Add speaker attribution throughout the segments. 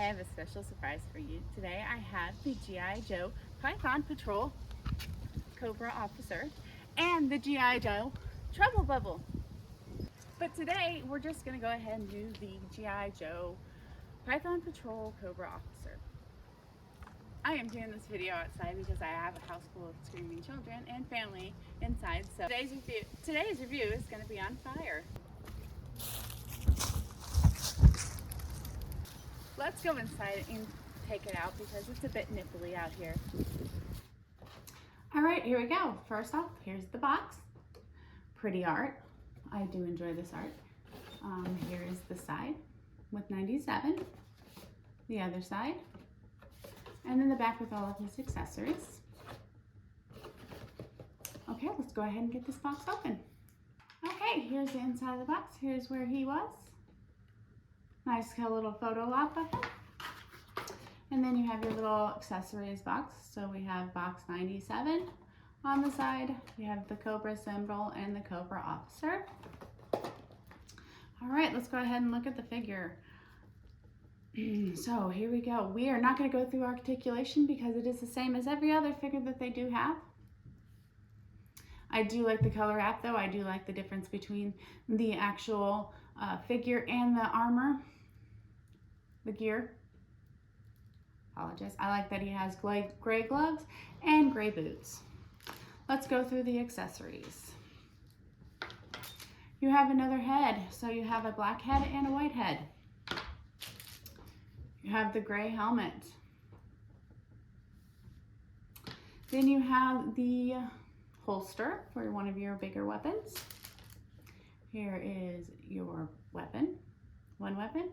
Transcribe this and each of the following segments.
Speaker 1: have a special surprise for you. Today I have the G.I. Joe Python Patrol Cobra Officer and the G.I. Joe Trouble Bubble. But today we're just going to go ahead and do the G.I. Joe Python Patrol Cobra Officer. I am doing this video outside because I have a house full of screaming children and family inside. So today's review is going to be on fire. Let's go inside and take it out because it's a bit nipply out here. All right, here we go. First off, here's the box. Pretty art. I do enjoy this art. Here is the side with 97, the other side, and then the back with all of his accessories. Okay, let's go ahead and get this box open. Okay, here's the inside of the box. Here's where he was. Nice little photo op of him. And then you have your little accessories box. So we have box 97 on the side. We have the Cobra symbol and the Cobra officer. All right, let's go ahead and look at the figure. So here we go. We are not going to go through articulation because it is the same as every other figure that they do have. I do like the color app though. I do like the difference between the actual figure and the armor, the gear. Apologize. I like that he has gray gloves and gray boots. Let's go through the accessories. You have another head. So you have a black head and a white head. You have the gray helmet. Then you have the holster for one of your bigger weapons. Here is your weapon, one weapon.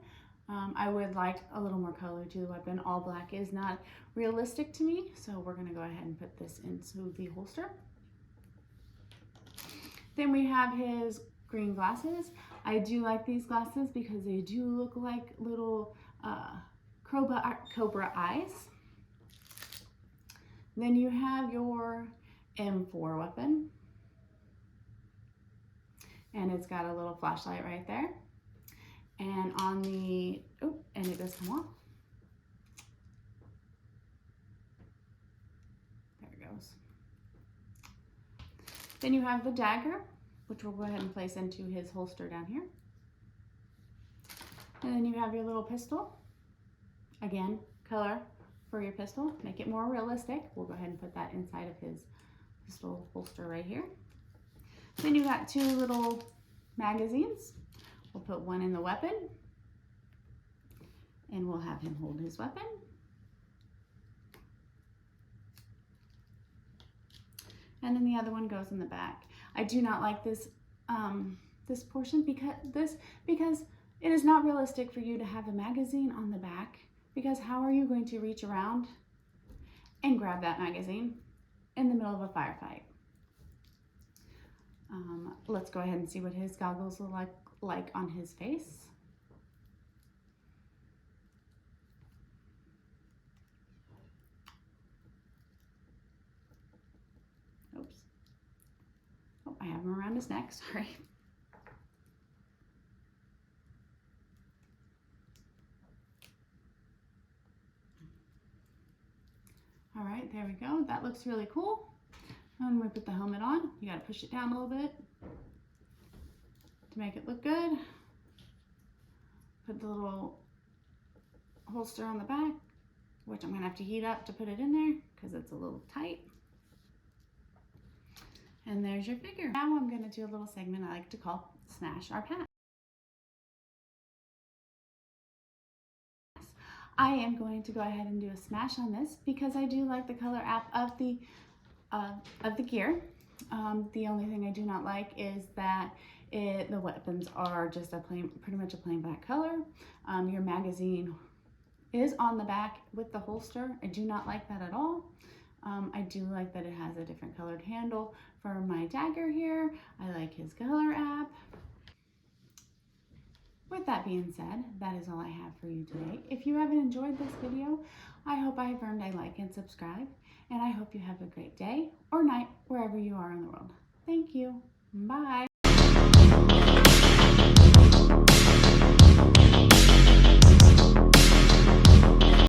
Speaker 1: I would like a little more color to the weapon. All black is not realistic to me, so we're gonna go ahead and put this into the holster. Then we have his green glasses. I do like these glasses because they do look like little Cobra eyes. Then you have your M4 weapon. And it's got a little flashlight right there. And on the, oh, and it does come off. There it goes. Then you have the dagger, which we'll go ahead and place into his holster down here. And then you have your little pistol. Again, color for your pistol, make it more realistic. We'll go ahead and put that inside of his pistol holster right here. Then you got two little magazines. We'll put one in the weapon and we'll have him hold his weapon. And then the other one goes in the back. I do not like this this portion because it is not realistic for you to have a magazine on the back, because how are you going to reach around and grab that magazine in the middle of a firefight? Let's go ahead and see what his goggles look like on his face. Oops. Oh, I have him around his neck, sorry. All right, there we go. That looks really cool. And we put the helmet on. You gotta push it down a little bit to make it look good. Put the little holster on the back, which I'm gonna have to heat up to put it in there because it's a little tight. And there's your figure. Now I'm gonna do a little segment I like to call Smash or Pass. I am going to go ahead and do a smash on this because I do like the color app of the gear. The only thing I do not like is that the weapons are just pretty much a plain black color. Your magazine is on the back with the holster. I do not like that at all. I do like that it has a different colored handle for my dagger here. I like his color app. With that being said, that is all I have for you today. If you haven't enjoyed this video, I hope I have earned a like and subscribe, and I hope you have a great day or night wherever you are in the world. Thank you. Bye.